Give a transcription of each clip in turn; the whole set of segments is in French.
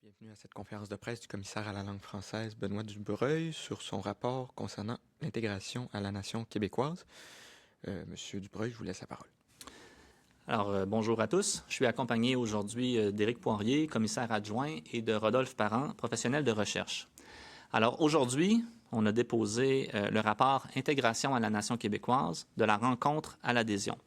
Bienvenue à cette conférence de presse du commissaire à la langue française Benoît Dubreuil sur son rapport concernant l'intégration à la nation québécoise. Monsieur Dubreuil, je vous laisse la parole. Alors, bonjour à tous. Je suis accompagné aujourd'hui d'Éric Poirier, commissaire adjoint, et de Rodolphe Parent, professionnel de recherche. Alors, aujourd'hui, on a déposé le rapport « Intégration à la nation québécoise, de la rencontre à l'adhésion ».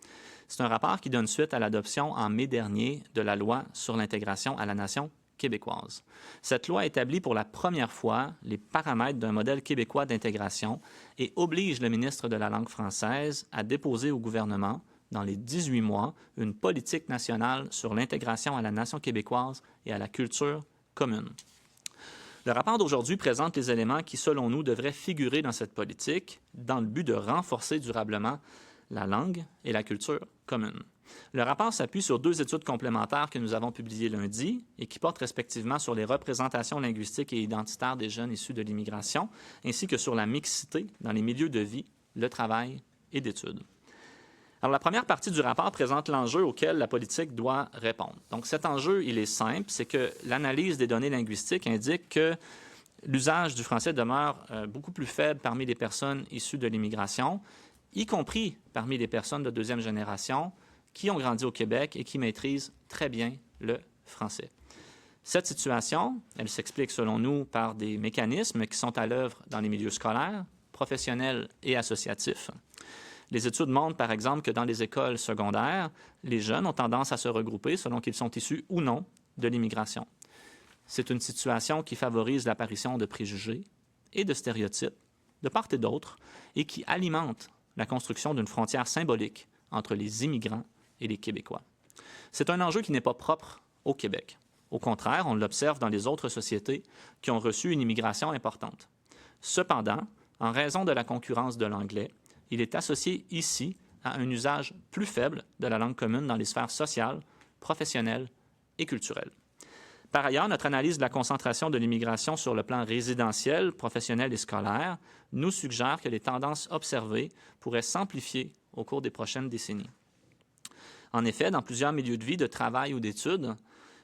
C'est un rapport qui donne suite à l'adoption en mai dernier de la loi sur l'intégration à la nation québécoise. Cette loi établit pour la première fois les paramètres d'un modèle québécois d'intégration et oblige le ministre de la langue française à déposer au gouvernement, dans les 18 mois, une politique nationale sur l'intégration à la nation québécoise et à la culture commune. Le rapport d'aujourd'hui présente les éléments qui, selon nous, devraient figurer dans cette politique dans le but de renforcer durablement la langue et la culture commune. Le rapport s'appuie sur deux études complémentaires que nous avons publiées lundi et qui portent respectivement sur les représentations linguistiques et identitaires des jeunes issus de l'immigration, ainsi que sur la mixité dans les milieux de vie, le travail et d'études. Alors, la première partie du rapport présente l'enjeu auquel la politique doit répondre. Donc, cet enjeu, il est simple, c'est que l'analyse des données linguistiques indique que l'usage du français demeure beaucoup plus faible parmi les personnes issues de l'immigration, y compris parmi les personnes de deuxième génération qui ont grandi au Québec et qui maîtrisent très bien le français. Cette situation, elle s'explique selon nous par des mécanismes qui sont à l'œuvre dans les milieux scolaires, professionnels et associatifs. Les études montrent, par exemple, que dans les écoles secondaires, les jeunes ont tendance à se regrouper selon qu'ils sont issus ou non de l'immigration. C'est une situation qui favorise l'apparition de préjugés et de stéréotypes, de part et d'autre, et qui alimente la construction d'une frontière symbolique entre les immigrants et les Québécois. C'est un enjeu qui n'est pas propre au Québec. Au contraire, on l'observe dans les autres sociétés qui ont reçu une immigration importante. Cependant, en raison de la concurrence de l'anglais, il est associé ici à un usage plus faible de la langue commune dans les sphères sociales, professionnelles et culturelles. Par ailleurs, notre analyse de la concentration de l'immigration sur le plan résidentiel, professionnel et scolaire nous suggère que les tendances observées pourraient s'amplifier au cours des prochaines décennies. En effet, dans plusieurs milieux de vie, de travail ou d'études,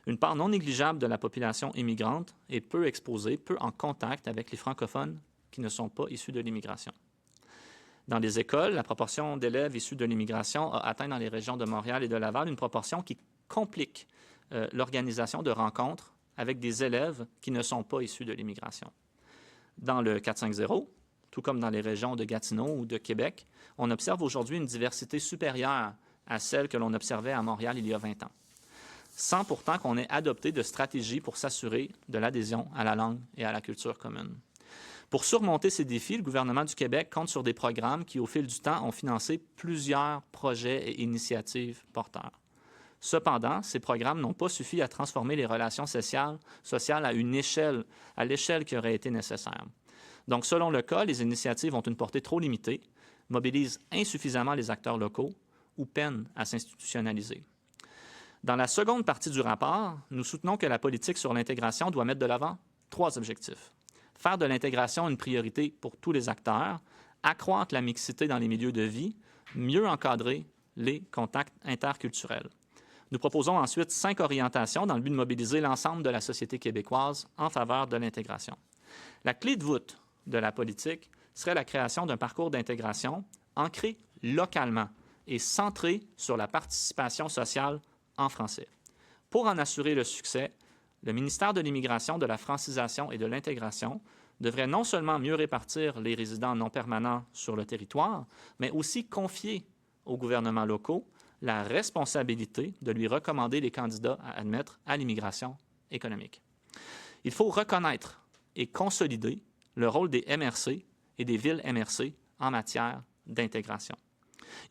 une part non négligeable de la population immigrante est peu exposée, peu en contact avec les francophones qui ne sont pas issus de l'immigration. Dans les écoles, la proportion d'élèves issus de l'immigration a atteint dans les régions de Montréal et de Laval une proportion qui complique l'organisation de rencontres avec des élèves qui ne sont pas issus de l'immigration. Dans le 450, tout comme dans les régions de Gatineau ou de Québec, on observe aujourd'hui une diversité supérieure à celle que l'on observait à Montréal il y a 20 ans, sans pourtant qu'on ait adopté de stratégie pour s'assurer de l'adhésion à la langue et à la culture commune. Pour surmonter ces défis, le gouvernement du Québec compte sur des programmes qui, au fil du temps, ont financé plusieurs projets et initiatives porteurs. Cependant, ces programmes n'ont pas suffi à transformer les relations sociales à l'échelle qui aurait été nécessaire. Donc, selon le cas, les initiatives ont une portée trop limitée, mobilisent insuffisamment les acteurs locaux ou peinent à s'institutionnaliser. Dans la seconde partie du rapport, nous soutenons que la politique sur l'intégration doit mettre de l'avant 3 objectifs. Faire de l'intégration une priorité pour tous les acteurs, accroître la mixité dans les milieux de vie, mieux encadrer les contacts interculturels. Nous proposons ensuite 5 orientations dans le but de mobiliser l'ensemble de la société québécoise en faveur de l'intégration. La clé de voûte de la politique serait la création d'un parcours d'intégration ancré localement et centré sur la participation sociale en français. Pour en assurer le succès, le ministère de l'Immigration, de la Francisation et de l'Intégration devrait non seulement mieux répartir les résidents non permanents sur le territoire, mais aussi confier aux gouvernements locaux la responsabilité de lui recommander les candidats à admettre à l'immigration économique. Il faut reconnaître et consolider le rôle des MRC et des villes MRC en matière d'intégration.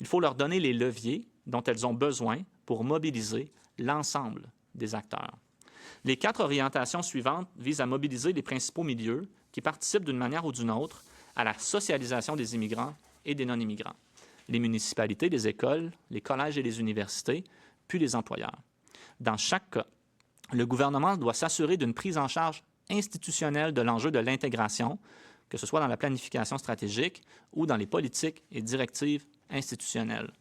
Il faut leur donner les leviers dont elles ont besoin pour mobiliser l'ensemble des acteurs. Les 4 orientations suivantes visent à mobiliser les principaux milieux qui participent d'une manière ou d'une autre à la socialisation des immigrants et des non-immigrants. Les municipalités, les écoles, les collèges et les universités, puis les employeurs. Dans chaque cas, le gouvernement doit s'assurer d'une prise en charge institutionnelle de l'enjeu de l'intégration, que ce soit dans la planification stratégique ou dans les politiques et directives institutionnelles.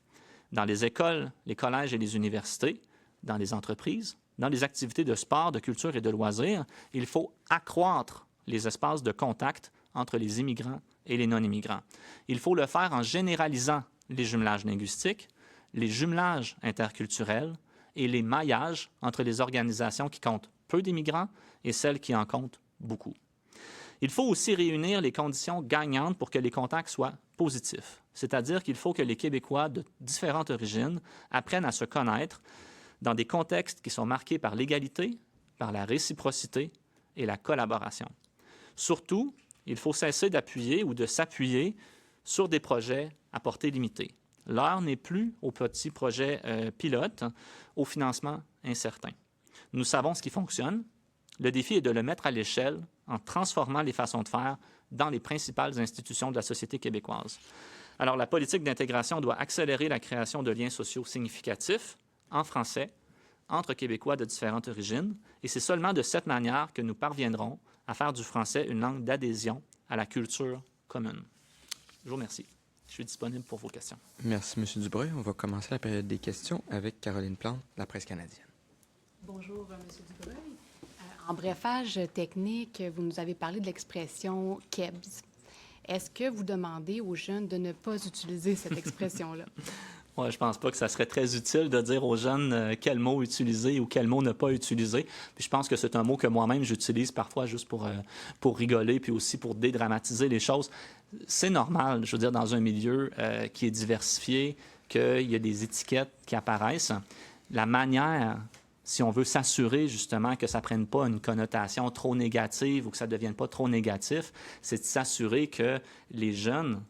Dans les écoles, les collèges et les universités, dans les entreprises, dans les activités de sport, de culture et de loisirs, il faut accroître les espaces de contact entre les immigrants et les non-immigrants. Il faut le faire en généralisant les jumelages linguistiques, les jumelages interculturels et les maillages entre les organisations qui comptent peu d'immigrants et celles qui en comptent beaucoup. Il faut aussi réunir les conditions gagnantes pour que les contacts soient positifs, c'est-à-dire qu'il faut que les Québécois de différentes origines apprennent à se connaître dans des contextes qui sont marqués par l'égalité, par la réciprocité et la collaboration. Surtout, il faut cesser d'appuyer ou de s'appuyer sur des projets à portée limitée. L'heure n'est plus aux petits projets pilotes, au financement incertain. Nous savons ce qui fonctionne. Le défi est de le mettre à l'échelle en transformant les façons de faire dans les principales institutions de la société québécoise. Alors, la politique d'intégration doit accélérer la création de liens sociaux significatifs en français entre Québécois de différentes origines, et c'est seulement de cette manière que nous parviendrons à faire du français une langue d'adhésion à la culture commune. Je vous remercie. Je suis disponible pour vos questions. Merci, M. Dubreuil. On va commencer la période des questions avec Caroline Plante, la presse canadienne. Bonjour, M. Dubreuil. En brefage technique, vous nous avez parlé de l'expression « KEBS ». Est-ce que vous demandez aux jeunes de ne pas utiliser cette expression-là? Ouais, je ne pense pas que ça serait très utile de dire aux jeunes quel mot utiliser ou quel mot ne pas utiliser. Puis je pense que c'est un mot que moi-même j'utilise parfois juste pour rigoler puis aussi pour dédramatiser les choses. C'est normal, je veux dire, dans un milieu qui est diversifié, qu'il y a des étiquettes qui apparaissent. La manière, si on veut s'assurer justement que ça ne prenne pas une connotation trop négative ou que ça ne devienne pas trop négatif, c'est de s'assurer que les jeunes,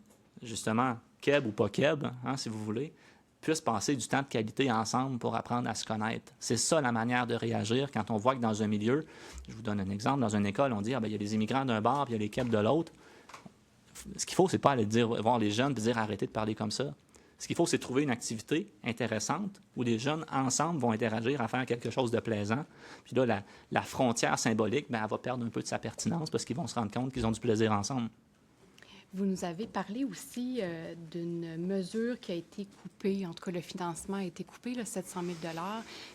justement, Keb ou pas Keb, hein, si vous voulez, puissent passer du temps de qualité ensemble pour apprendre à se connaître. C'est ça la manière de réagir quand on voit que dans un milieu, je vous donne un exemple, dans une école, on dit il y a les immigrants d'un bord puis il y a les Keb de l'autre. Ce qu'il faut, c'est pas aller voir les jeunes et dire arrêtez de parler comme ça. Ce qu'il faut, c'est trouver une activité intéressante où les jeunes, ensemble, vont interagir à faire quelque chose de plaisant. Puis là, la frontière symbolique, elle va perdre un peu de sa pertinence parce qu'ils vont se rendre compte qu'ils ont du plaisir ensemble. Vous nous avez parlé aussi d'une mesure qui a été coupée, en tout cas le financement a été coupé, là, 700 000 $.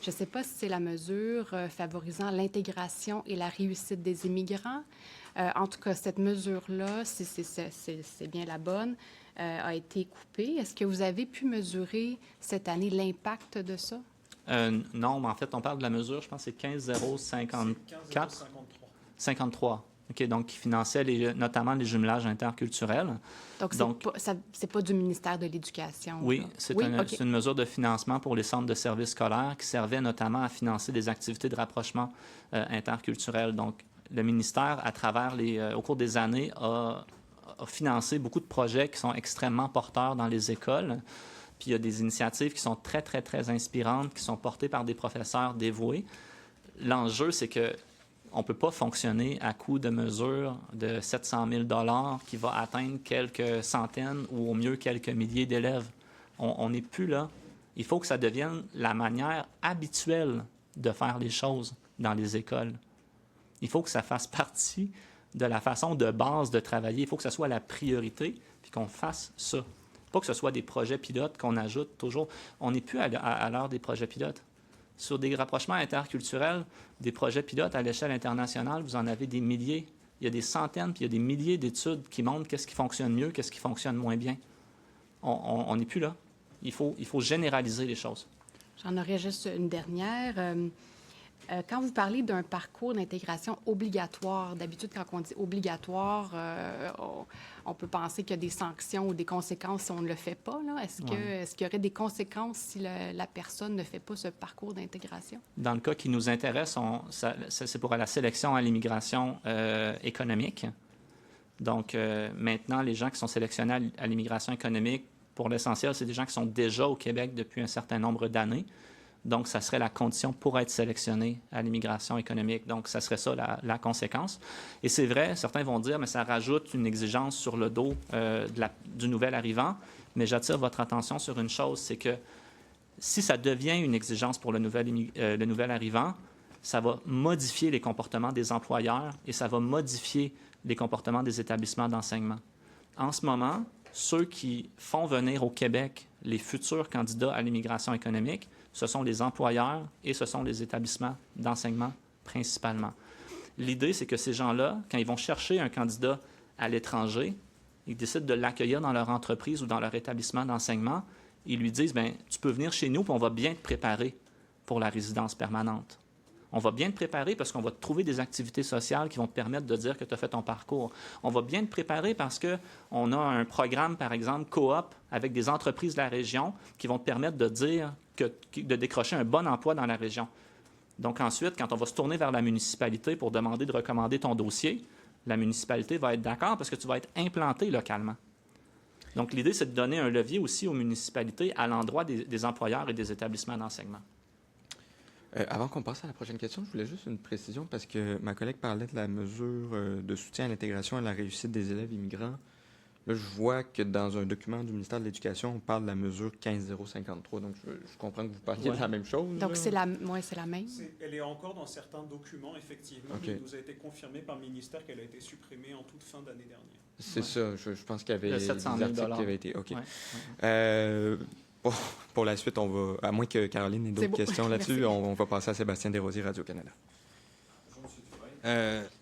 Je ne sais pas si c'est la mesure favorisant l'intégration et la réussite des immigrants. En tout cas, cette mesure-là, si c'est bien la bonne, a été coupée. Est-ce que vous avez pu mesurer cette année l'impact de ça? Non, mais en fait, on parle de la mesure, je pense que c'est 15,054. 53. OK, donc qui finançait notamment les jumelages interculturels. Donc c'est pas du ministère de l'Éducation? Oui, c'est une mesure de financement pour les centres de services scolaires qui servait notamment à financer des activités de rapprochement interculturel. Donc, le ministère, à travers au cours des années, a financé beaucoup de projets qui sont extrêmement porteurs dans les écoles. Puis il y a des initiatives qui sont très, très, très inspirantes, qui sont portées par des professeurs dévoués. L'enjeu, c'est que on ne peut pas fonctionner à coût de mesures de 700 000 $ qui va atteindre quelques centaines ou au mieux quelques milliers d'élèves. On n'est plus là. Il faut que ça devienne la manière habituelle de faire les choses dans les écoles. Il faut que ça fasse partie de la façon de base de travailler. Il faut que ça soit la priorité puis qu'on fasse ça. Pas que ce soit des projets pilotes qu'on ajoute toujours. On n'est plus à l'heure des projets pilotes. Sur des rapprochements interculturels, des projets pilotes à l'échelle internationale, vous en avez des milliers. Il y a des centaines, puis il y a des milliers d'études qui montrent qu'est-ce qui fonctionne mieux, qu'est-ce qui fonctionne moins bien. On n'est plus là. Il faut généraliser les choses. J'en aurais juste une dernière. Quand vous parlez d'un parcours d'intégration obligatoire, d'habitude, quand on dit obligatoire, on peut penser qu'il y a des sanctions ou des conséquences si on ne le fait pas. Est-ce qu'il y aurait des conséquences si la personne ne fait pas ce parcours d'intégration? Dans le cas qui nous intéresse, c'est pour la sélection à l'immigration économique. Donc, maintenant, les gens qui sont sélectionnés à l'immigration économique, pour l'essentiel, c'est des gens qui sont déjà au Québec depuis un certain nombre d'années. Donc, ça serait la condition pour être sélectionné à l'immigration économique. Donc, ça serait ça la conséquence. Et c'est vrai, certains vont dire, mais ça rajoute une exigence sur le dos du nouvel arrivant. Mais j'attire votre attention sur une chose, c'est que si ça devient une exigence pour le nouvel arrivant, ça va modifier les comportements des employeurs et ça va modifier les comportements des établissements d'enseignement. En ce moment, ceux qui font venir au Québec les futurs candidats à l'immigration économique ce sont les employeurs et ce sont les établissements d'enseignement principalement. L'idée, c'est que ces gens-là, quand ils vont chercher un candidat à l'étranger, ils décident de l'accueillir dans leur entreprise ou dans leur établissement d'enseignement, ils lui disent, bien, tu peux venir chez nous, puis on va bien te préparer pour la résidence permanente. On va bien te préparer parce qu'on va te trouver des activités sociales qui vont te permettre de dire que tu as fait ton parcours. On va bien te préparer parce qu'on a un programme, par exemple, coop avec des entreprises de la région qui vont te permettre de dire de décrocher un bon emploi dans la région. Donc ensuite, quand on va se tourner vers la municipalité pour demander de recommander ton dossier, la municipalité va être d'accord parce que tu vas être implanté localement. Donc l'idée, c'est de donner un levier aussi aux municipalités à l'endroit des employeurs et des établissements d'enseignement. Avant qu'on passe à la prochaine question, je voulais juste une précision parce que ma collègue parlait de la mesure de soutien à l'intégration et à la réussite des élèves immigrants. Là, je vois que dans un document du ministère de l'Éducation, on parle de la mesure 15053. Donc, je comprends que vous parliez de la même chose. Donc, là. c'est la même? Elle est encore dans certains documents, effectivement. OK. Mais il nous a été confirmé par le ministère qu'elle a été supprimée en toute fin d'année dernière. C'est ça. Je pense qu'il y avait Le des 700 000 articles qui avaient été... OK. Ouais. Pour la suite, on va, à moins que Caroline ait d'autres questions là-dessus, on va passer à Sébastien Desrosiers, Radio-Canada.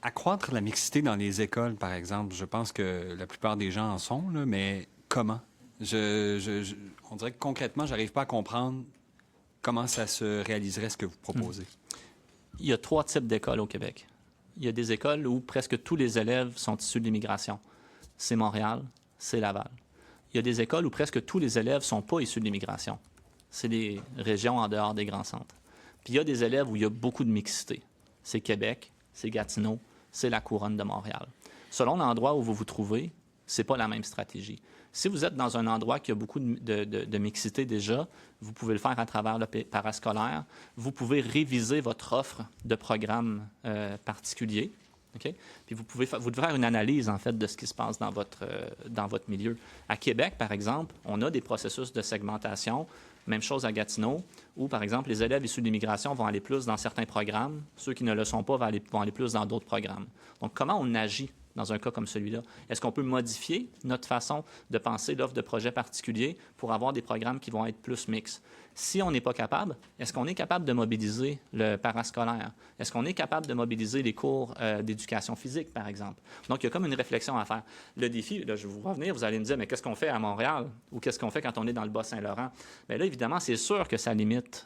Accroître la mixité dans les écoles, par exemple, je pense que la plupart des gens en sont, là, mais comment? On dirait que concrètement, je n'arrive pas à comprendre comment ça se réaliserait ce que vous proposez. Il y a 3 types d'écoles au Québec. Il y a des écoles où presque tous les élèves sont issus de l'immigration. C'est Montréal, c'est Laval. Il y a des écoles où presque tous les élèves ne sont pas issus de l'immigration. C'est des régions en dehors des grands centres. Puis il y a des élèves où il y a beaucoup de mixité. C'est Québec, c'est Gatineau, c'est la couronne de Montréal. Selon l'endroit où vous vous trouvez, ce n'est pas la même stratégie. Si vous êtes dans un endroit qui a beaucoup de mixité déjà, vous pouvez le faire à travers le parascolaire. Vous pouvez réviser votre offre de programmes particuliers. Okay? Puis vous devez faire une analyse, en fait, de ce qui se passe dans votre milieu. À Québec, par exemple, on a des processus de segmentation. Même chose à Gatineau, où, par exemple, les élèves issus de l'immigration vont aller plus dans certains programmes. Ceux qui ne le sont pas vont aller plus dans d'autres programmes. Donc, comment on agit dans un cas comme celui-là? Est-ce qu'on peut modifier notre façon de penser l'offre de projet particulier pour avoir des programmes qui vont être plus mixtes? Si on n'est pas capable, est-ce qu'on est capable de mobiliser le parascolaire? Est-ce qu'on est capable de mobiliser les cours d'éducation physique, par exemple? Donc, il y a comme une réflexion à faire. Le défi, là, je vais vous revenir, vous allez me dire, mais qu'est-ce qu'on fait à Montréal ou qu'est-ce qu'on fait quand on est dans le Bas-Saint-Laurent? Bien là, évidemment, c'est sûr que ça limite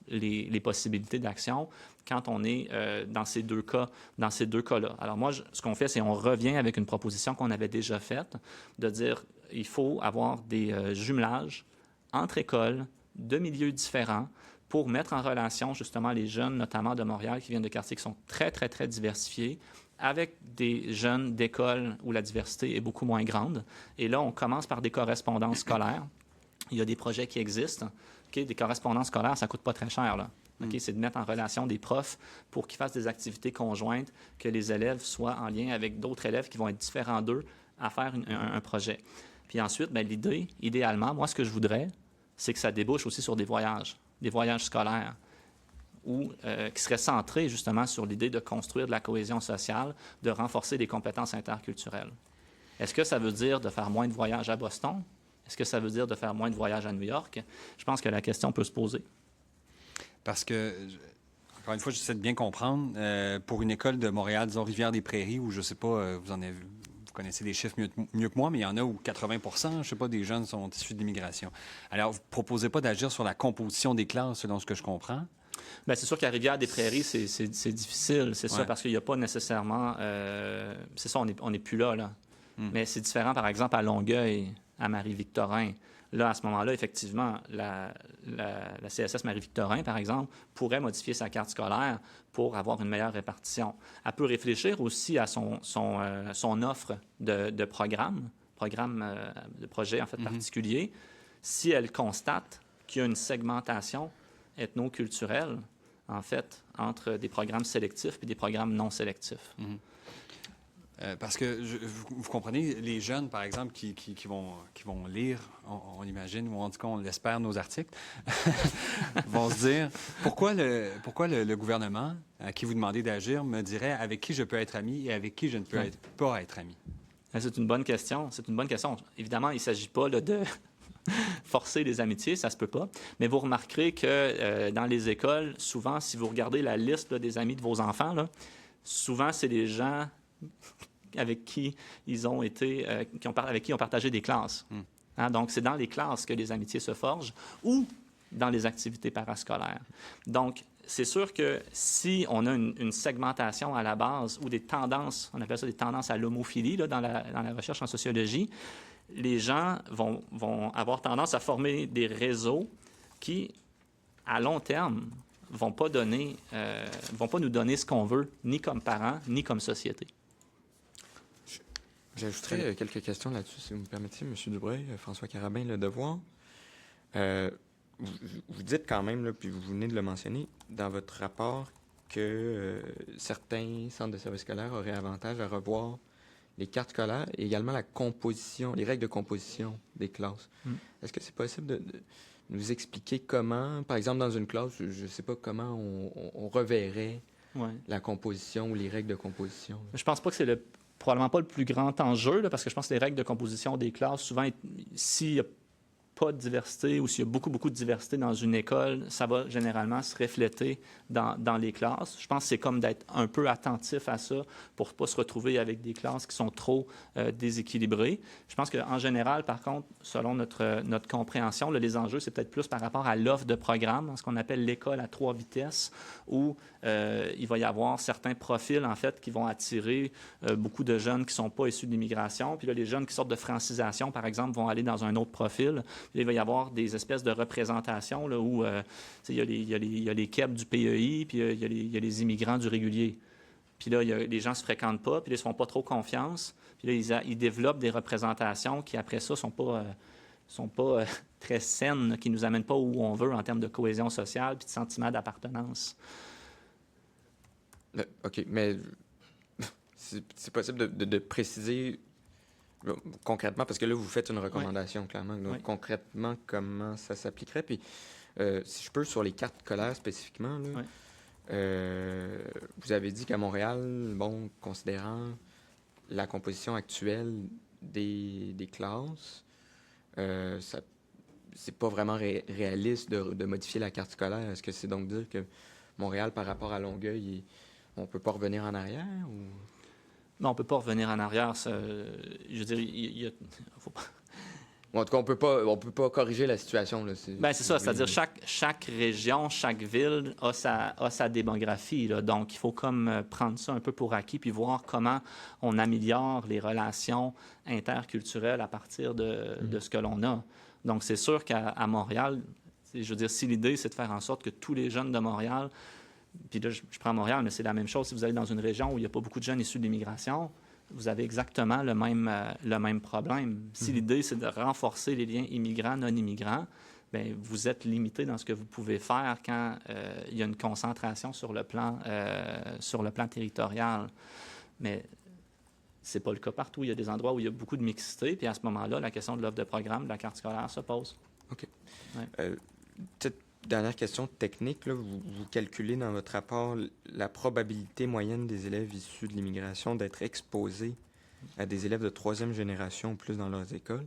les possibilités d'action quand on est dans ces deux cas-là. Alors moi, ce qu'on fait, c'est on revient avec une proposition qu'on avait déjà faite, de dire il faut avoir des jumelages entre écoles de milieux différents pour mettre en relation justement les jeunes, notamment de Montréal, qui viennent de quartiers qui sont très, très, très diversifiés, avec des jeunes d'écoles où la diversité est beaucoup moins grande. Et là, on commence par des correspondances scolaires. Il y a des projets qui existent. Okay? Des correspondances scolaires, ça ne coûte pas très cher, là. Okay? C'est de mettre en relation des profs pour qu'ils fassent des activités conjointes, que les élèves soient en lien avec d'autres élèves qui vont être différents d'eux à faire un projet. Puis ensuite, bien, l'idée, idéalement, moi, ce que je voudrais, c'est que ça débouche aussi sur des voyages scolaires, qui seraient centrés justement sur l'idée de construire de la cohésion sociale, de renforcer les compétences interculturelles. Est-ce que ça veut dire de faire moins de voyages à Boston? Est-ce que ça veut dire de faire moins de voyages à New York? Je pense que la question peut se poser. Parce que, encore une fois, j'essaie de bien comprendre. Pour une école de Montréal, disons Rivière-des-Prairies, où je ne sais pas, vous connaissez les chiffres mieux que moi, mais il y en a où 80 je ne sais pas, des jeunes sont issus de l'immigration. Alors, vous ne proposez pas d'agir sur la composition des classes, selon ce que je comprends? Bien, c'est sûr qu'à Rivière-des-Prairies, c'est difficile, c'est ça, parce qu'il n'y a pas nécessairement... c'est ça, on n'est plus là. Mais c'est différent, par exemple, à Longueuil, à Marie-Victorin. Là, à ce moment-là, effectivement, la CSS Marie-Victorin, par exemple, pourrait modifier sa carte scolaire pour avoir une meilleure répartition. Elle peut réfléchir aussi à son offre de programmes, de projets en fait particuliers, si elle constate qu'il y a une segmentation ethnoculturelle, en fait, entre des programmes sélectifs et des programmes non sélectifs. Parce que vous comprenez, les jeunes, par exemple, qui vont lire, on imagine, ou en tout cas, on l'espère, nos articles, vont se dire, pourquoi le gouvernement, à qui vous demandez d'agir, me dirait avec qui je peux être ami et avec qui je ne peux pas être ami? C'est une bonne question. Évidemment, il ne s'agit pas là, forcer les amitiés, ça se peut pas. Mais vous remarquerez que dans les écoles, souvent, si vous regardez la liste là, des amis de vos enfants, là, souvent, c'est des gens avec qui ils ont été, avec qui ils ont partagé des classes. Hein, donc, c'est dans les classes que les amitiés se forgent ou dans les activités parascolaires. Donc, c'est sûr que si on a une segmentation à la base ou des tendances, on appelle ça des tendances à l'homophilie là, dans la recherche en sociologie, les gens vont avoir tendance à former des réseaux qui, à long terme, vont pas nous donner ce qu'on veut, ni comme parents, ni comme société. J'ajouterais quelques questions là-dessus, si vous me permettez, M. Dubreuil, François Carabin, Le Devoir. Vous dites quand même, là, puis vous venez de le mentionner, dans votre rapport que certains centres de services scolaires auraient avantage à revoir les cartes scolaires et également la composition, les règles de composition des classes. Est-ce que c'est possible de nous expliquer comment, par exemple, dans une classe, je ne sais pas comment on reverrait la composition ou les règles de composition? Je pense pas que c'est probablement pas le plus grand enjeu, là, parce que je pense que les règles de composition des classes, souvent, s'il n'y a pas de diversité ou s'il y a beaucoup de diversité dans une école, ça va généralement se refléter dans les classes. Je pense que c'est comme d'être un peu attentif à ça pour ne pas se retrouver avec des classes qui sont trop déséquilibrées. Je pense qu'en général, par contre, selon notre compréhension, là, les enjeux, c'est peut-être plus par rapport à l'offre de programme, ce qu'on appelle l'école à 3 vitesses, où il va y avoir certains profils, en fait, qui vont attirer beaucoup de jeunes qui ne sont pas issus de l'immigration. Puis là, les jeunes qui sortent de francisation, par exemple, vont aller dans un autre profil. Puis là, il va y avoir des espèces de représentations là, où il y a les KEP du PEI, puis il y a les immigrants du régulier. Puis là, les gens ne se fréquentent pas, puis là, ils ne se font pas trop confiance. Puis là, ils développent des représentations qui, après ça, ne sont pas très saines, là, qui ne nous amènent pas où on veut en termes de cohésion sociale puis de sentiment d'appartenance. OK, mais c'est possible de préciser concrètement, parce que là, vous faites une recommandation, clairement. Donc, concrètement, comment ça s'appliquerait? Puis, si je peux, sur les cartes scolaires spécifiquement, là, vous avez dit qu'à Montréal, bon, considérant la composition actuelle des classes, c'est pas vraiment réaliste de modifier la carte scolaire. Est-ce que c'est donc dire que Montréal, par rapport à Longueuil, on peut pas revenir en arrière? Ou... Non, on ne peut pas revenir en arrière. Je veux dire, faut pas... En tout cas, on peut pas corriger la situation. Là. C'est ça, c'est-à-dire chaque région, chaque ville a sa démographie. Là. Donc, il faut comme prendre ça un peu pour acquis puis voir comment on améliore les relations interculturelles à partir de ce que l'on a. Donc, c'est sûr qu'à Montréal, je veux dire, si l'idée, c'est de faire en sorte que tous les jeunes de Montréal... Puis là, je prends Montréal, mais c'est la même chose. Si vous allez dans une région où il n'y a pas beaucoup de jeunes issus de l'immigration, vous avez exactement le même problème. Si l'idée, c'est de renforcer les liens immigrants-non immigrants, bien, vous êtes limité dans ce que vous pouvez faire quand il y a une concentration sur le plan territorial. Mais ce n'est pas le cas partout. Il y a des endroits où il y a beaucoup de mixité, puis à ce moment-là, la question de l'offre de programme, de la carte scolaire se pose. OK. Peut-être dernière question technique, là, vous calculez dans votre rapport la probabilité moyenne des élèves issus de l'immigration d'être exposés à des élèves de 3e génération ou plus dans leurs écoles.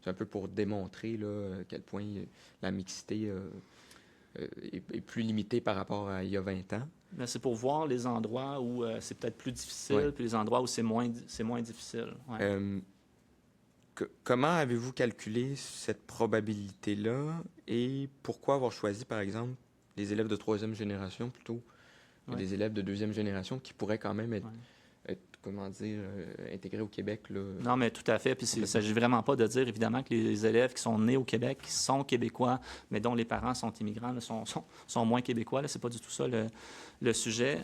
C'est un peu pour démontrer là, à quel point la mixité est plus limitée par rapport à il y a 20 ans. Mais c'est pour voir les endroits où c'est peut-être plus difficile, puis les endroits où c'est moins difficile. Ouais. Comment avez-vous calculé cette probabilité-là et pourquoi avoir choisi, par exemple, les élèves de 3e génération plutôt que des élèves de 2e génération qui pourraient quand même être comment dire, intégrés au Québec? Là? Non, mais tout à fait. Puis il ne s'agit vraiment pas de dire, évidemment, que les élèves qui sont nés au Québec, qui sont québécois, mais dont les parents sont immigrants, là, sont moins québécois. Ce n'est pas du tout ça le sujet.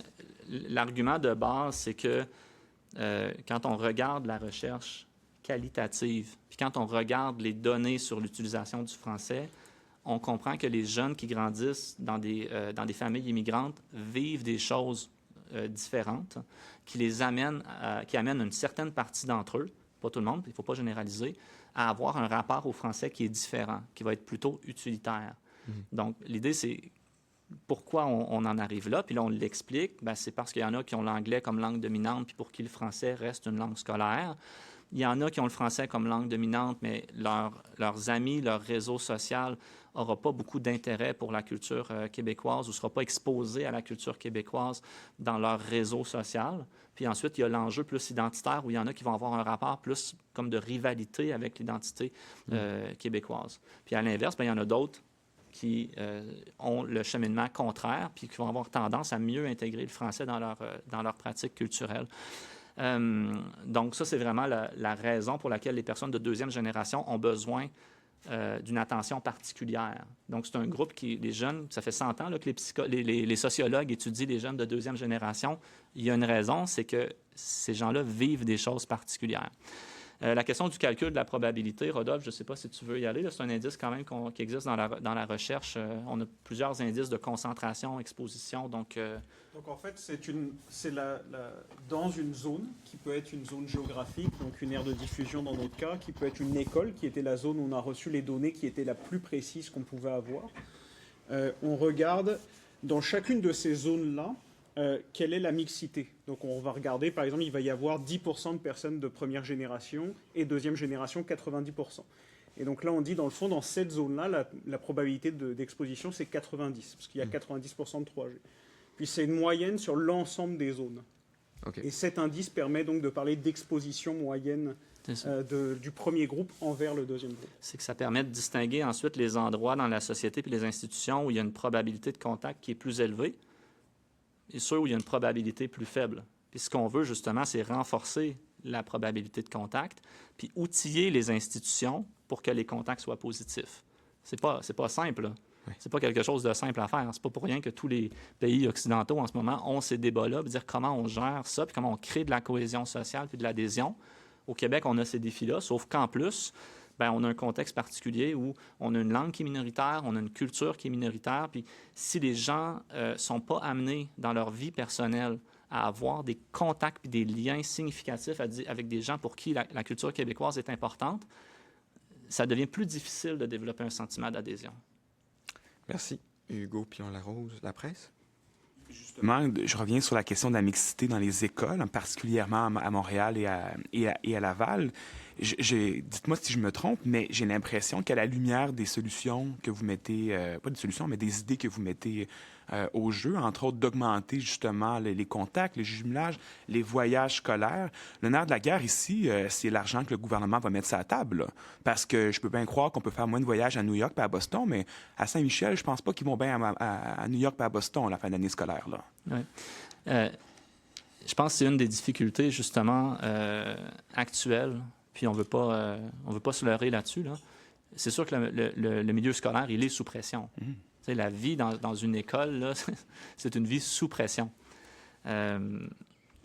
L'argument de base, c'est que quand on regarde la recherche qualitative. Puis quand on regarde les données sur l'utilisation du français, on comprend que les jeunes qui grandissent dans des familles immigrantes vivent des choses différentes qui amènent une certaine partie d'entre eux, pas tout le monde, il ne faut pas généraliser, à avoir un rapport au français qui est différent, qui va être plutôt utilitaire. Donc, l'idée, c'est pourquoi on en arrive là, puis là, on l'explique, c'est parce qu'il y en a qui ont l'anglais comme langue dominante, puis pour qui le français reste une langue scolaire. Il y en a qui ont le français comme langue dominante, mais leurs amis, leur réseau social n'aura pas beaucoup d'intérêt pour la culture québécoise ou ne sera pas exposé à la culture québécoise dans leur réseau social. Puis ensuite, il y a l'enjeu plus identitaire où il y en a qui vont avoir un rapport plus comme de rivalité avec l'identité québécoise. Puis à l'inverse, bien, il y en a d'autres qui ont le cheminement contraire puis qui vont avoir tendance à mieux intégrer le français dans leur pratique culturelle. Donc ça, c'est vraiment la raison pour laquelle les personnes de deuxième génération ont besoin d'une attention particulière. Donc, c'est un groupe les jeunes, ça fait 100 ans là, que les sociologues étudient les jeunes de deuxième génération. Il y a une raison, c'est que ces gens-là vivent des choses particulières. La question du calcul de la probabilité, Rodolphe, je ne sais pas si tu veux y aller. C'est un indice quand même qui existe dans la recherche. On a plusieurs indices de concentration, exposition. Donc en fait, c'est dans une zone qui peut être une zone géographique, donc une aire de diffusion dans notre cas, qui peut être une école, qui était la zone où on a reçu les données qui étaient la plus précise qu'on pouvait avoir. On regarde dans chacune de ces zones-là, quelle est la mixité. Donc on va regarder, par exemple, il va y avoir 10% de personnes de première génération et deuxième génération, 90%. Et donc là, on dit, dans le fond, dans cette zone-là, la probabilité d'exposition, c'est 90, parce qu'il y a 90% de 3G. Puis c'est une moyenne sur l'ensemble des zones. OK. Et cet indice permet donc de parler d'exposition moyenne du premier groupe envers le deuxième groupe. C'est que ça permet de distinguer ensuite les endroits dans la société et les institutions où il y a une probabilité de contact qui est plus élevée et ceux où il y a une probabilité plus faible. Puis ce qu'on veut, justement, c'est renforcer la probabilité de contact, puis outiller les institutions pour que les contacts soient positifs. C'est pas simple, là. Oui. C'est pas quelque chose de simple à faire. C'est pas pour rien que tous les pays occidentaux, en ce moment, ont ces débats-là, puis dire comment on gère ça, puis comment on crée de la cohésion sociale puis de l'adhésion. Au Québec, on a ces défis-là, sauf qu'en plus, bien, on a un contexte particulier où on a une langue qui est minoritaire, on a une culture qui est minoritaire, puis si les gens ne sont pas amenés dans leur vie personnelle à avoir des contacts et des liens significatifs avec des gens pour qui la culture québécoise est importante, ça devient plus difficile de développer un sentiment d'adhésion. Merci. Hugo Pion-Larose, La Presse. Justement, je reviens sur la question de la mixité dans les écoles, particulièrement à Montréal et à Laval. Dites-moi si je me trompe, mais j'ai l'impression qu'à la lumière des solutions que vous mettez, pas des solutions, mais des idées que vous mettez au jeu, entre autres d'augmenter justement les contacts, les jumelages, les voyages scolaires, le nerf de la guerre ici, c'est l'argent que le gouvernement va mettre sur la table. Là. Parce que je peux bien croire qu'on peut faire moins de voyages à New York et à Boston, mais à Saint-Michel, je pense pas qu'ils vont bien à New York et à Boston à la fin de l'année scolaire. Là. Oui. Je pense que c'est une des difficultés, justement, actuelles. Puis on veut pas se leurrer là-dessus. Là. C'est sûr que le milieu scolaire, il est sous pression. Mm-hmm. La vie dans une école, là, c'est une vie sous pression.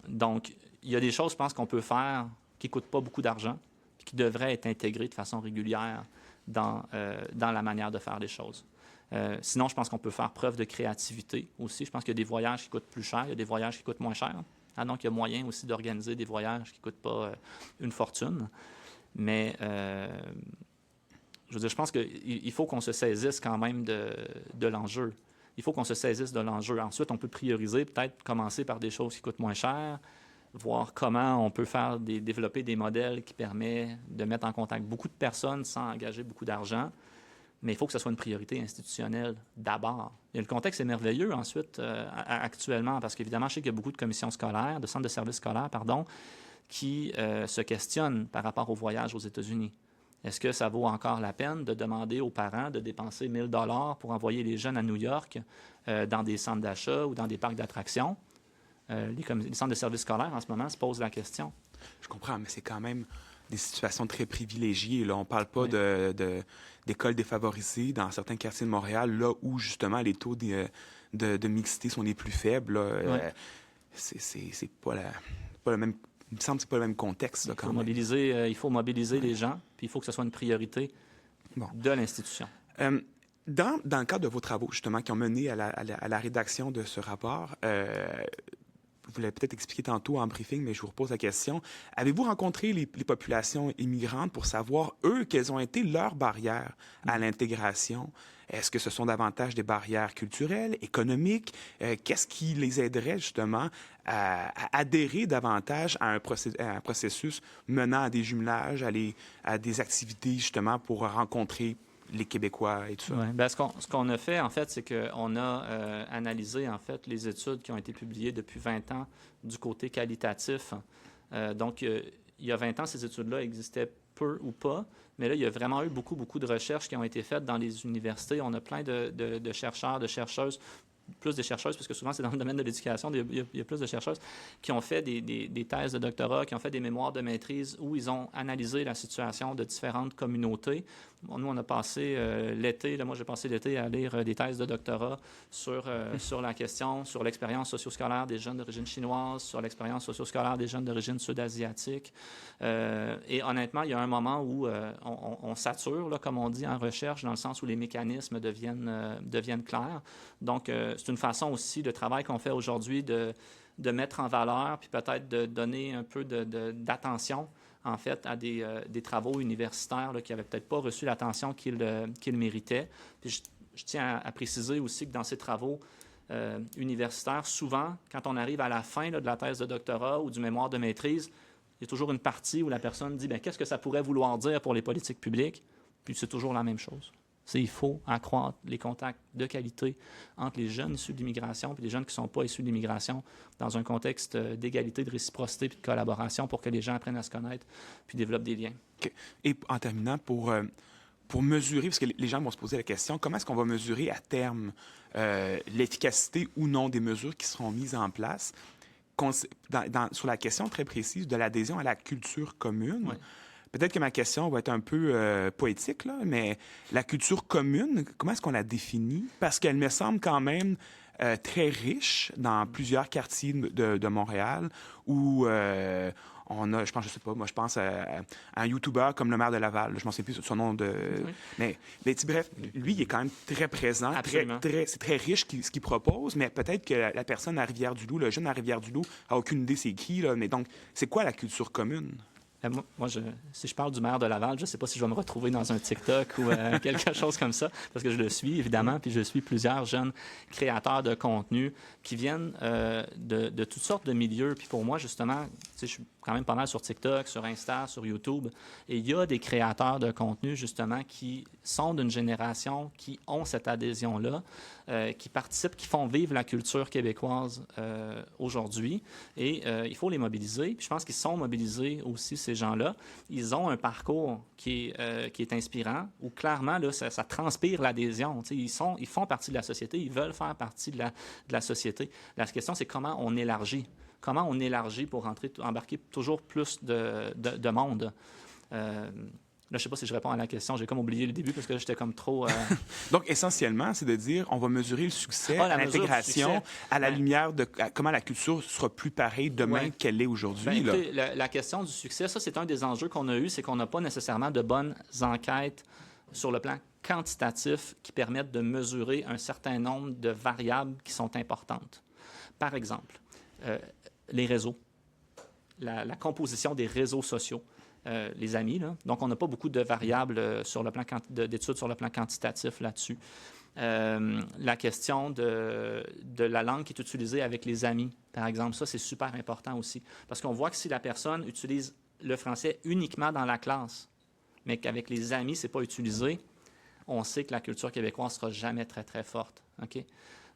Donc, il y a des choses, je pense, qu'on peut faire qui ne coûtent pas beaucoup d'argent et qui devraient être intégrées de façon régulière dans la manière de faire les choses. Sinon, je pense qu'on peut faire preuve de créativité aussi. Je pense qu'il y a des voyages qui coûtent plus cher, il y a des voyages qui coûtent moins cher. Donc, il y a moyen aussi d'organiser des voyages qui ne coûtent pas une fortune. Mais, je veux dire, je pense qu'il faut qu'on se saisisse quand même de l'enjeu. Il faut qu'on se saisisse de l'enjeu. Ensuite, on peut prioriser, peut-être commencer par des choses qui coûtent moins cher, voir comment on peut développer des modèles qui permettent de mettre en contact beaucoup de personnes sans engager beaucoup d'argent. Mais il faut que ce soit une priorité institutionnelle d'abord. Et le contexte est merveilleux ensuite, actuellement, parce qu'évidemment, je sais qu'il y a beaucoup de commissions scolaires, de centres de services scolaires, qui se questionnent par rapport au voyage aux États-Unis. Est-ce que ça vaut encore la peine de demander aux parents de dépenser 1 000 pour envoyer les jeunes à New York dans des centres d'achat ou dans des parcs d'attractions? Les centres de services scolaires, en ce moment, se posent la question. Je comprends, mais c'est quand même des situations très privilégiées. Là. On ne parle pas oui. d'écoles défavorisées dans certains quartiers de Montréal, là où, justement, les taux de mixité sont les plus faibles. Oui. C'est pas le même... Il me semble que ce n'est pas le même contexte. Là, quand même. Il faut mobiliser les gens, puis il faut que ce soit une priorité de l'institution. Dans le cadre de vos travaux, justement, qui ont mené à la rédaction de ce rapport, vous l'avez peut-être expliqué tantôt en briefing, mais je vous repose la question. Avez-vous rencontré les populations immigrantes pour savoir, eux, quelles ont été leurs barrières à l'intégration? Est-ce que ce sont davantage des barrières culturelles, économiques? Qu'est-ce qui les aiderait justement à adhérer davantage à un processus menant à des jumelages, à des activités justement pour rencontrer les Québécois et tout ça? Ouais. Bien, ce qu'on a fait, en fait, c'est qu'on a analysé, en fait, les études qui ont été publiées depuis 20 ans du côté qualitatif. Donc, il y a 20 ans, ces études-là existaient peu ou pas, mais là, il y a vraiment eu beaucoup, beaucoup de recherches qui ont été faites dans les universités. On a plein de chercheurs, de chercheuses, plus de chercheuses, parce que souvent, c'est dans le domaine de l'éducation, il y a plus de chercheuses qui ont fait des thèses de doctorat, qui ont fait des mémoires de maîtrise où ils ont analysé la situation de différentes communautés. Bon, nous, on a passé l'été, moi j'ai passé l'été à lire des thèses de doctorat sur la question, sur l'expérience socio-scolaire des jeunes d'origine chinoise, sur l'expérience socio-scolaire des jeunes d'origine sud-asiatique. Et honnêtement, il y a un moment où on sature, là, comme on dit en recherche, dans le sens où les mécanismes deviennent clairs. Donc, c'est une façon aussi de travail qu'on fait aujourd'hui de mettre en valeur, puis peut-être de donner un peu d'attention, en fait, à des travaux universitaires là, qui n'avaient peut-être pas reçu l'attention qu'ils méritaient. Puis je tiens à préciser aussi que dans ces travaux universitaires, souvent, quand on arrive à la fin là, de la thèse de doctorat ou du mémoire de maîtrise, il y a toujours une partie où la personne dit « Qu'est-ce que ça pourrait vouloir dire pour les politiques publiques? » Puis c'est toujours la même chose. Il faut accroître les contacts de qualité entre les jeunes issus de l'immigration et les jeunes qui ne sont pas issus de l'immigration dans un contexte d'égalité, de réciprocité et de collaboration pour que les gens apprennent à se connaître puis développent des liens. Okay. Et en terminant, pour mesurer, parce que les gens vont se poser la question, comment est-ce qu'on va mesurer à terme l'efficacité ou non des mesures qui seront mises en place sur la question très précise de l'adhésion à la culture commune? Oui. Peut-être que ma question va être un peu poétique, là, mais la culture commune, comment est-ce qu'on la définit? Parce qu'elle me semble quand même très riche dans plusieurs quartiers de Montréal où on a, je pense à un YouTuber comme le maire de Laval. Je ne m'en sais plus son nom de... Oui. Mais bref, lui, il est quand même très présent. C'est très riche ce qu'il propose, mais peut-être que la personne à Rivière-du-Loup, le jeune à Rivière-du-Loup, n'a aucune idée c'est qui. Là, mais donc, c'est quoi la culture commune? Moi, si je parle du maire de Laval, je ne sais pas si je vais me retrouver dans un TikTok ou quelque chose comme ça, parce que je le suis, évidemment, puis je suis plusieurs jeunes créateurs de contenu qui viennent de toutes sortes de milieux. Puis pour moi, justement, je suis quand même pas mal sur TikTok, sur Insta, sur YouTube, et il y a des créateurs de contenu, justement, qui sont d'une génération, qui ont cette adhésion-là, qui participent, qui font vivre la culture québécoise aujourd'hui, et il faut les mobiliser. Puis je pense qu'ils sont mobilisés aussi, ces gens-là. Ils ont un parcours qui est inspirant, où clairement, là, ça transpire l'adhésion. Ils font partie de la société, ils veulent faire partie de la société. La question, c'est comment on élargit. Comment on élargit pour embarquer toujours plus de monde. Là, je ne sais pas si je réponds à la question. J'ai comme oublié le début parce que j'étais comme trop... Donc, essentiellement, c'est de dire on va mesurer le succès, l'intégration, à la lumière de comment la culture sera plus pareille demain qu'elle est aujourd'hui. Écoutez, la question du succès, ça, c'est un des enjeux qu'on a eu, c'est qu'on n'a pas nécessairement de bonnes enquêtes sur le plan quantitatif qui permettent de mesurer un certain nombre de variables qui sont importantes. Par exemple, les réseaux, la composition des réseaux sociaux. Les amis, là. Donc, on n'a pas beaucoup de variables sur le plan d'études sur le plan quantitatif là-dessus. La question de la langue qui est utilisée avec les amis, par exemple, ça, c'est super important aussi. Parce qu'on voit que si la personne utilise le français uniquement dans la classe, mais qu'avec les amis, ce n'est pas utilisé, on sait que la culture québécoise ne sera jamais très, très forte. OK?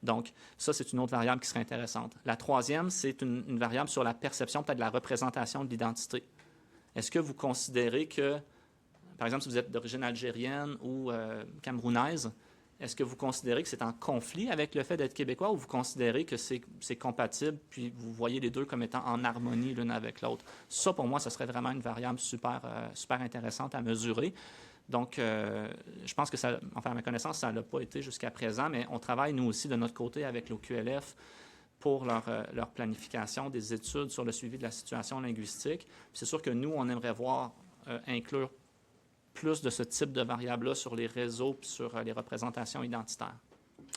Donc, ça, c'est une autre variable qui serait intéressante. La troisième, c'est une variable sur la perception, peut-être de la représentation de l'identité. Est-ce que vous considérez que, par exemple, si vous êtes d'origine algérienne ou camerounaise, est-ce que vous considérez que c'est en conflit avec le fait d'être québécois ou vous considérez que c'est compatible puis vous voyez les deux comme étant en harmonie l'une avec l'autre? Ça, pour moi, ce serait vraiment une variable super intéressante à mesurer. Donc, je pense que ça, enfin, à ma connaissance, ça ne l'a pas été jusqu'à présent, mais on travaille, nous aussi, de notre côté avec l'OQLF pour leur planification des études sur le suivi de la situation linguistique. C'est sûr que nous, on aimerait voir inclure plus de ce type de variables-là sur les réseaux et sur les représentations identitaires.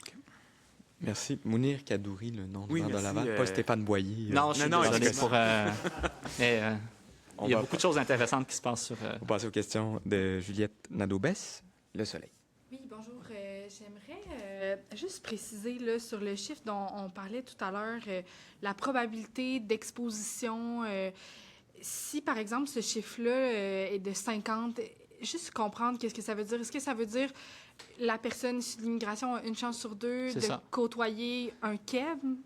Okay. Merci. Mounir Kadouri, le nom du Oui, maire de merci, Laval, pas Stéphane Boyer. Non, je suis non, désolé est-ce que- pour... mais, On il y a va beaucoup de choses intéressantes qui se passent sur... On va passer aux questions de Juliette Nadeau-Besse, Le Soleil. Oui, bonjour. J'aimerais juste préciser là, sur le chiffre dont on parlait tout à l'heure, la probabilité d'exposition. Si, par exemple, ce chiffre-là est de 50, juste comprendre qu'est-ce que ça veut dire. Est-ce que ça veut dire la personne issue de l'immigration a une chance sur deux C'est de ça. côtoyer un KEB?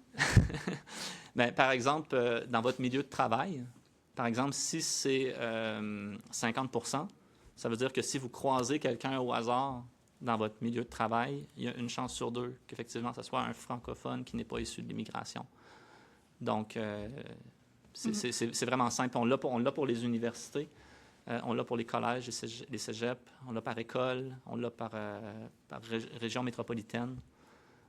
Bien, par exemple, dans votre milieu de travail, par exemple, si c'est 50 %, ça veut dire que si vous croisez quelqu'un au hasard dans votre milieu de travail, il y a une chance sur deux qu'effectivement, ce soit un francophone qui n'est pas issu de l'immigration. Donc, c'est vraiment simple. On l'a pour les universités, on l'a pour les collèges, les cégeps, on l'a par école, on l'a par région métropolitaine.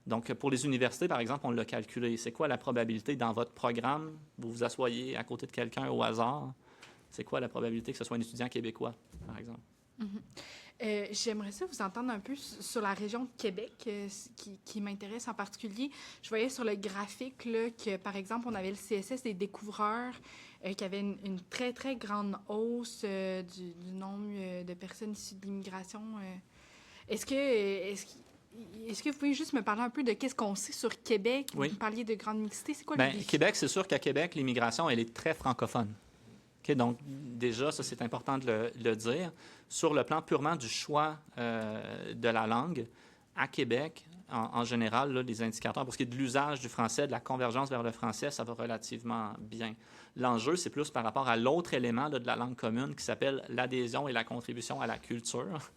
Donc, pour les universités, par exemple, on l'a calculé. C'est quoi la probabilité dans votre programme? Vous vous asseyez à côté de quelqu'un au hasard. C'est quoi la probabilité que ce soit un étudiant québécois, par exemple? J'aimerais ça vous entendre un peu sur la région de Québec, qui m'intéresse en particulier. Je voyais sur le graphique là, que, par exemple, on avait le CSS des découvreurs qui avait une très, très grande hausse du nombre de personnes issues de l'immigration. Est-ce que vous pouvez juste me parler un peu de qu'est-ce qu'on sait sur Québec? Oui. Vous parliez de grande mixité. C'est quoi Bien, le défi? Québec, c'est sûr qu'à Québec, l'immigration, elle est très francophone. OK, donc, déjà, ça, c'est important de le dire. Sur le plan purement du choix de la langue, à Québec, en général, là, les indicateurs, pour ce qui est de l'usage du français, de la convergence vers le français, ça va relativement bien. L'enjeu, c'est plus par rapport à l'autre élément là, de la langue commune qui s'appelle l'adhésion et la contribution à la culture.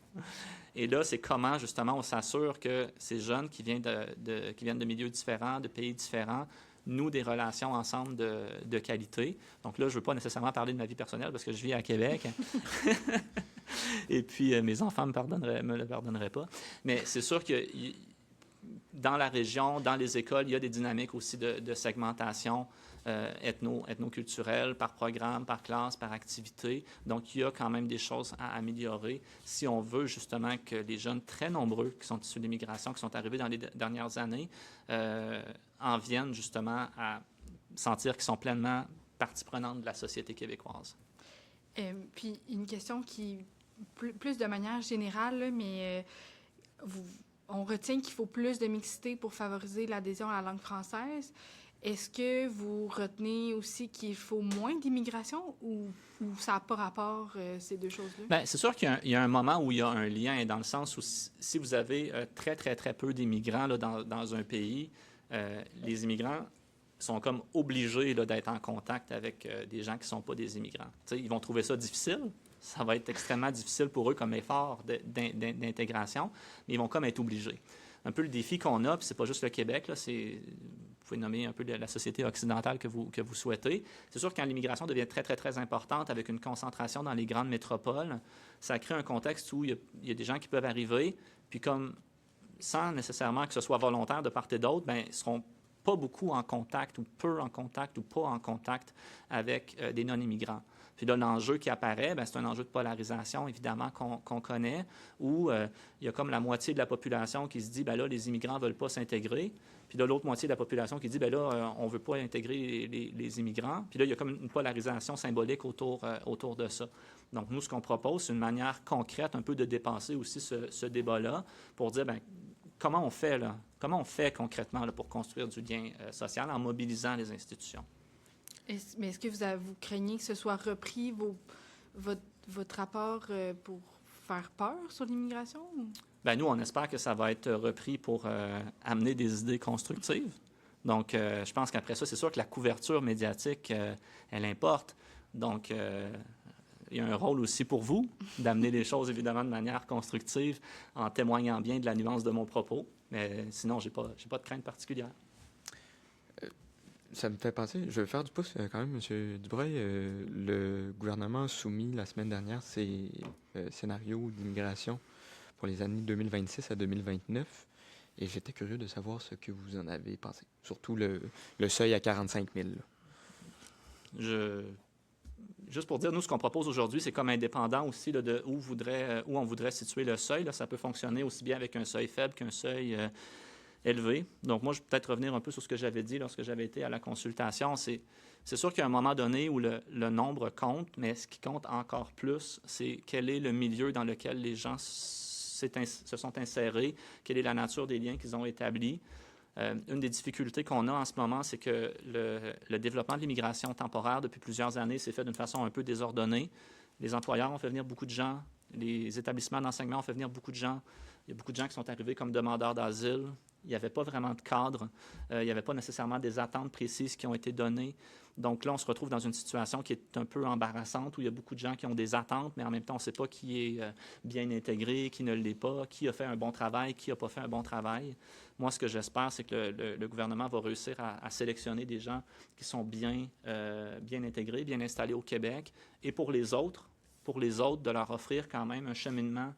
Et là, c'est comment, justement, on s'assure que ces jeunes qui viennent de milieux différents, de pays différents, nouent des relations ensemble de qualité. Donc là, je ne veux pas nécessairement parler de ma vie personnelle parce que je vis à Québec. Et puis, mes enfants me le pardonneraient pas. Mais c'est sûr que dans la région, dans les écoles, il y a des dynamiques aussi de segmentation ethno-culturelle, par programme, par classe, par activité. Donc, il y a quand même des choses à améliorer si on veut justement que les jeunes très nombreux qui sont issus de l'immigration, qui sont arrivés dans les dernières années, en viennent justement à sentir qu'ils sont pleinement partie prenante de la société québécoise. Puis, une question qui, plus de manière générale, là, mais on retient qu'il faut plus de mixité pour favoriser l'adhésion à la langue française. Est-ce que vous retenez aussi qu'il faut moins d'immigration ou ça n'a pas rapport, ces deux choses-là? Bien, c'est sûr qu'il y a un moment où il y a un lien, dans le sens où si vous avez très, très, très peu d'immigrants là, dans un pays, les immigrants sont comme obligés là, d'être en contact avec des gens qui ne sont pas des immigrants. T'sais, ils vont trouver ça difficile. Ça va être extrêmement difficile pour eux comme effort d'intégration, mais ils vont comme être obligés. Un peu le défi qu'on a, puis c'est pas juste le Québec, là, vous pouvez nommer un peu la société occidentale que vous souhaitez. C'est sûr que quand l'immigration devient très, très, très importante avec une concentration dans les grandes métropoles, ça crée un contexte où il y a des gens qui peuvent arriver, puis comme sans nécessairement que ce soit volontaire de part et d'autre, bien, ils seront pas beaucoup en contact ou peu en contact ou pas en contact avec des non-immigrants. Puis là, l'enjeu qui apparaît, bien, c'est un enjeu de polarisation, évidemment, qu'on connaît, où il y a comme la moitié de la population qui se dit, bien là, les immigrants ne veulent pas s'intégrer. Puis là, l'autre moitié de la population qui dit, bien là, on ne veut pas intégrer les immigrants. Puis là, il y a comme une polarisation symbolique autour de ça. Donc, nous, ce qu'on propose, c'est une manière concrète un peu de dépenser aussi ce débat-là pour dire, bien, comment on fait, là? Comment on fait concrètement là, pour construire du lien social en mobilisant les institutions? Mais est-ce que vous craignez que ce soit repris, votre rapport pour faire peur sur l'immigration? Bien, nous, on espère que ça va être repris pour amener des idées constructives. Donc, je pense qu'après ça, c'est sûr que la couverture médiatique, elle importe. Donc, il y a un rôle aussi pour vous d'amener les choses, évidemment, de manière constructive en témoignant bien de la nuance de mon propos. Mais sinon, j'ai pas de crainte particulière. Ça me fait penser, je vais faire du pouce quand même, M. Dubreuil. Le gouvernement a soumis la semaine dernière ses scénarios d'immigration pour les années 2026 à 2029. Et j'étais curieux de savoir ce que vous en avez pensé. Surtout le seuil à 45 000. Juste pour dire, nous, ce qu'on propose aujourd'hui, c'est comme indépendant aussi là, de où on voudrait situer le seuil. Là, ça peut fonctionner aussi bien avec un seuil faible qu'un seuil élevé. Donc, moi, je vais peut-être revenir un peu sur ce que j'avais dit lorsque j'avais été à la consultation. C'est sûr qu'à un moment donné où le nombre compte, mais ce qui compte encore plus, c'est quel est le milieu dans lequel les gens se sont insérés, quelle est la nature des liens qu'ils ont établis. Une des difficultés qu'on a en ce moment, c'est que le développement de l'immigration temporaire depuis plusieurs années s'est fait d'une façon un peu désordonnée. Les employeurs ont fait venir beaucoup de gens, les établissements d'enseignement ont fait venir beaucoup de gens. Il y a beaucoup de gens qui sont arrivés comme demandeurs d'asile. Il n'y avait pas vraiment de cadre. Il n'y avait pas nécessairement des attentes précises qui ont été données. Donc là, on se retrouve dans une situation qui est un peu embarrassante, où il y a beaucoup de gens qui ont des attentes, mais en même temps, on ne sait pas qui est bien intégré, qui ne l'est pas, qui a fait un bon travail, qui n'a pas fait un bon travail. Moi, ce que j'espère, c'est que le gouvernement va réussir à sélectionner des gens qui sont bien intégrés, bien installés au Québec. Et pour les autres, de leur offrir quand même un cheminement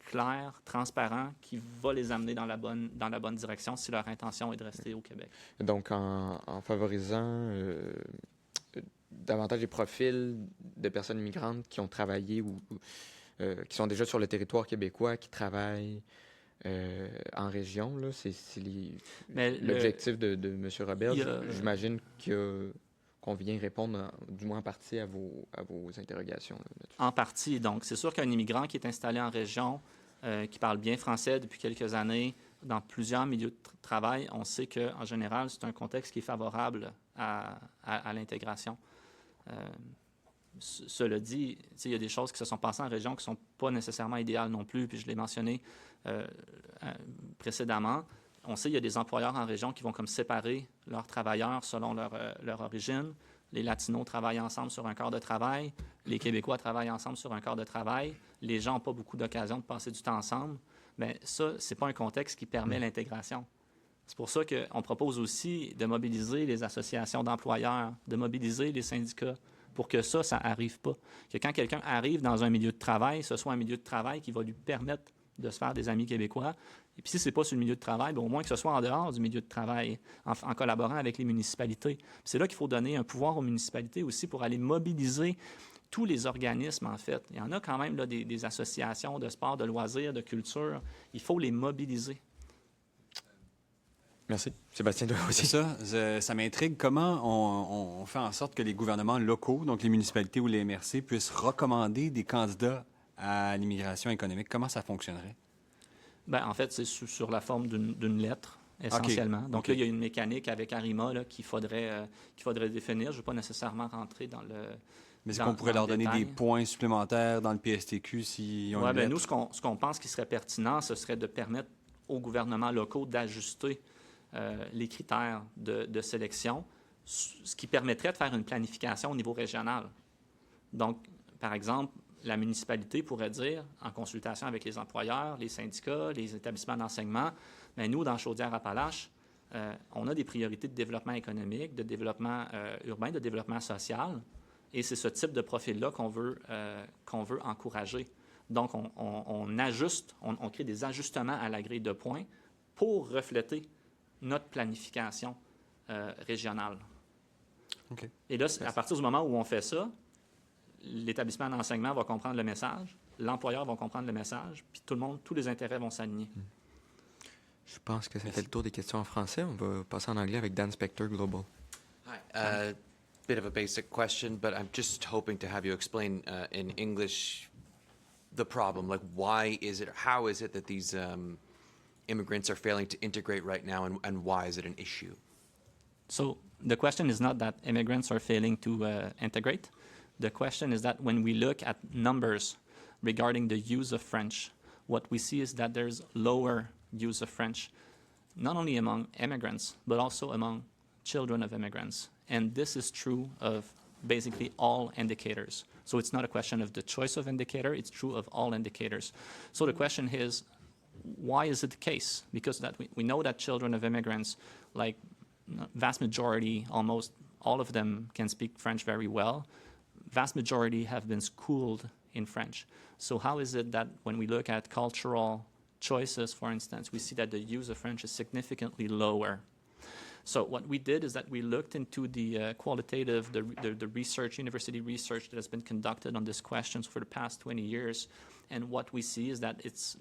clair, transparent, qui va les amener dans la bonne direction si leur intention est de rester au Québec. Donc, en favorisant davantage les profils de personnes immigrantes qui ont travaillé ou qui sont déjà sur le territoire québécois, qui travaillent en région, là, c'est l'objectif de M. Robert. J'imagine qu'on vient répondre, du moins en partie, à vos interrogations. En partie. Donc, c'est sûr qu'un immigrant qui est installé en région, qui parle bien français depuis quelques années, dans plusieurs milieux de travail, on sait qu'en général, c'est un contexte qui est favorable à l'intégration. Cela dit, il y a des choses qui se sont passées en région qui ne sont pas nécessairement idéales non plus, puis je l'ai mentionné précédemment. On sait qu'il y a des employeurs en région qui vont comme séparer leurs travailleurs selon leur origine. Les Latinos travaillent ensemble sur un corps de travail. Les Québécois travaillent ensemble sur un corps de travail. Les gens n'ont pas beaucoup d'occasion de passer du temps ensemble. Mais ça, ce n'est pas un contexte qui permet l'intégration. C'est pour ça qu'on propose aussi de mobiliser les associations d'employeurs, de mobiliser les syndicats pour que ça n'arrive pas. Que quand quelqu'un arrive dans un milieu de travail, ce soit un milieu de travail qui va lui permettre de se faire des amis québécois. Et puis si ce n'est pas sur le milieu de travail, bien, au moins que ce soit en dehors du milieu de travail, en collaborant avec les municipalités. C'est là qu'il faut donner un pouvoir aux municipalités aussi pour aller mobiliser tous les organismes, en fait. Il y en a quand même là, des associations de sport, de loisirs, de culture. Il faut les mobiliser. Merci. Sébastien Doyle aussi. C'est ça m'intrigue. Comment on fait en sorte que les gouvernements locaux, donc les municipalités ou les MRC, puissent recommander des candidats à l'immigration économique? Comment ça fonctionnerait? Bien, en fait, c'est sur la forme d'une lettre, essentiellement. Okay. Donc là, il y a une mécanique avec Arima là, qu'il faudrait définir. Je ne vais pas nécessairement rentrer dans le Mais est-ce qu'on pourrait leur donner des points supplémentaires dans le PSTQ s'ils ont une lettre? Nous, ce qu'on pense qui serait pertinent, ce serait de permettre aux gouvernements locaux d'ajuster les critères de sélection, ce qui permettrait de faire une planification au niveau régional. Donc, par exemple, la municipalité pourrait dire, en consultation avec les employeurs, les syndicats, les établissements d'enseignement, mais nous, dans Chaudière-Appalaches, on a des priorités de développement économique, de développement urbain, de développement social, et c'est ce type de profil-là qu'on veut encourager. Donc, on ajuste, on crée des ajustements à la grille de points pour refléter notre planification régionale. Okay. Et là, à partir du moment où on fait ça, l'établissement d'enseignement va comprendre le message, l'employeur va comprendre le message, puis tous les intérêts vont s'aligner. Je pense que ça fait le tour des questions en français. On va passer en anglais avec Dan Spector, Global. Hi. Bit of a basic question, but I'm just hoping to have you explain in English the problem. Like, why is it, or how is it that these immigrants are failing to integrate right now, and why is it an issue? So the question is not that immigrants are failing to integrate. The question is that when we look at numbers regarding the use of French, what we see is that there's lower use of French, not only among immigrants, but also among children of immigrants. And this is true of basically all indicators. So it's not a question of the choice of indicator, it's true of all indicators. So the question is, why is it the case? Because that we know that children of immigrants, like vast majority, almost all of them can speak French very well. Vast majority have been schooled in French. So how is it that when we look at cultural choices, for instance, we see that the use of French is significantly lower? So what we did is that we looked into the qualitative, the research, university research that has been conducted on these questions for the past 20 years. And what we see is that it's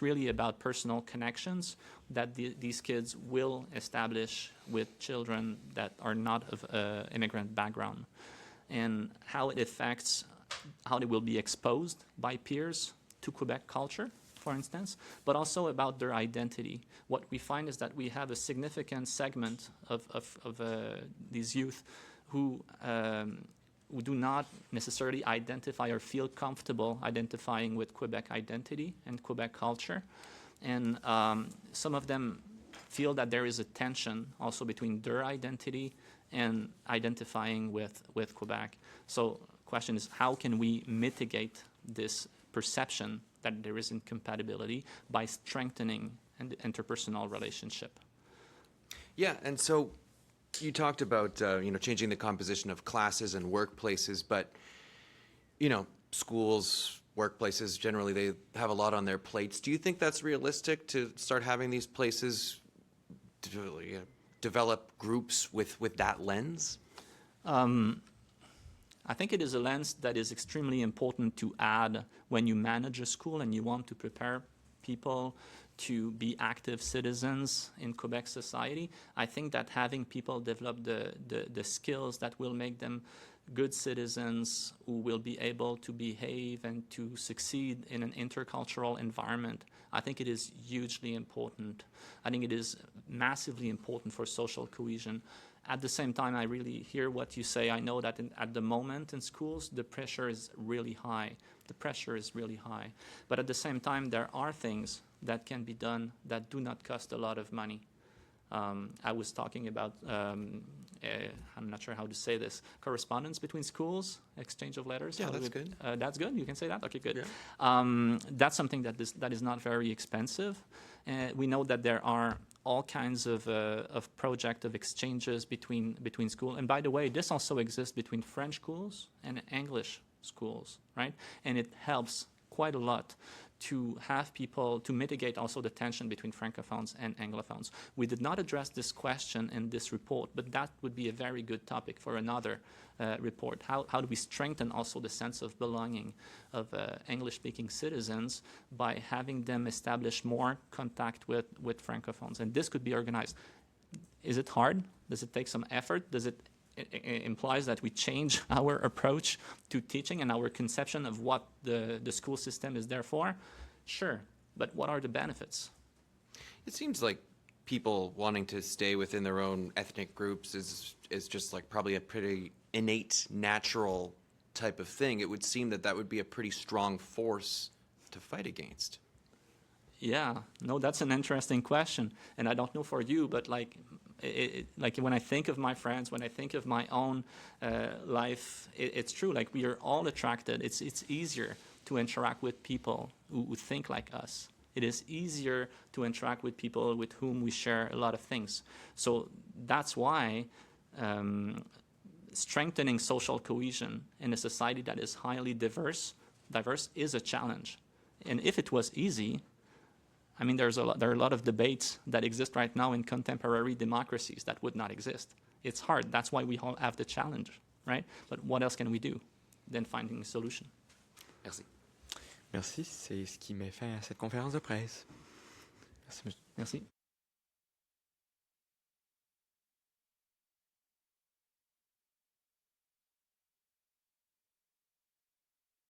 really about personal connections that these kids will establish with children that are not of immigrant background, and how it affects how they will be exposed by peers to Quebec culture, for instance, but also about their identity. What we find is that we have a significant segment of these youth who do not necessarily identify or feel comfortable identifying with Quebec identity and Quebec culture. And some of them feel that there is a tension also between their identity and identifying with Quebec. So the question is, how can we mitigate this perception that there is incompatibility by strengthening an interpersonal relationship? Yeah, and so you talked about changing the composition of classes and workplaces, but schools, workplaces generally they have a lot on their plates. Do you think that's realistic to start having these places develop groups with that lens? I think it is a lens that is extremely important to add when you manage a school and you want to prepare people to be active citizens in Quebec society. I think that having people develop the skills that will make them good citizens who will be able to behave and to succeed in an intercultural environment, I think it is hugely important. I think it is massively important for social cohesion. At the same time, I really hear what you say. I know that at the moment in schools, the pressure is really high. The pressure is really high. But at the same time, there are things that can be done that do not cost a lot of money. I was talking about, I'm not sure how to say this, correspondence between schools, exchange of letters. Yeah, that's good. That's good? You can say that? Okay, good. Yeah. That's something that is not very expensive. We know that there are all kinds of project of exchanges between schools. And by the way, this also exists between French schools and English schools, right? And it helps quite a lot to have people, to mitigate also the tension between Francophones and Anglophones. We did not address this question in this report, but that would be a very good topic for another report. How do we strengthen also the sense of belonging of English-speaking citizens by having them establish more contact with Francophones? And this could be organized. Is it hard? Does it take some effort? Does it implies that we change our approach to teaching and our conception of what the school system is there for? Sure, but what are the benefits? It seems like people wanting to stay within their own ethnic groups is just like probably a pretty innate, natural type of thing. It would seem that would be a pretty strong force to fight against. Yeah, no, that's an interesting question. And I don't know for you, but like when I think of my friends, when I think of my own life, it's true. Like we are all attracted. It's easier to interact with people who think like us. It is easier to interact with people with whom we share a lot of things. So that's why strengthening social cohesion in a society that is highly diverse is a challenge. And if it was easy, I mean, there are a lot of debates that exist right now in contemporary democracies that would not exist. It's hard. That's why we all have the challenge, right? But what else can we do than finding a solution? Merci. Merci, c'est ce qui met fin à cette conférence de presse. Merci, monsieur. Merci.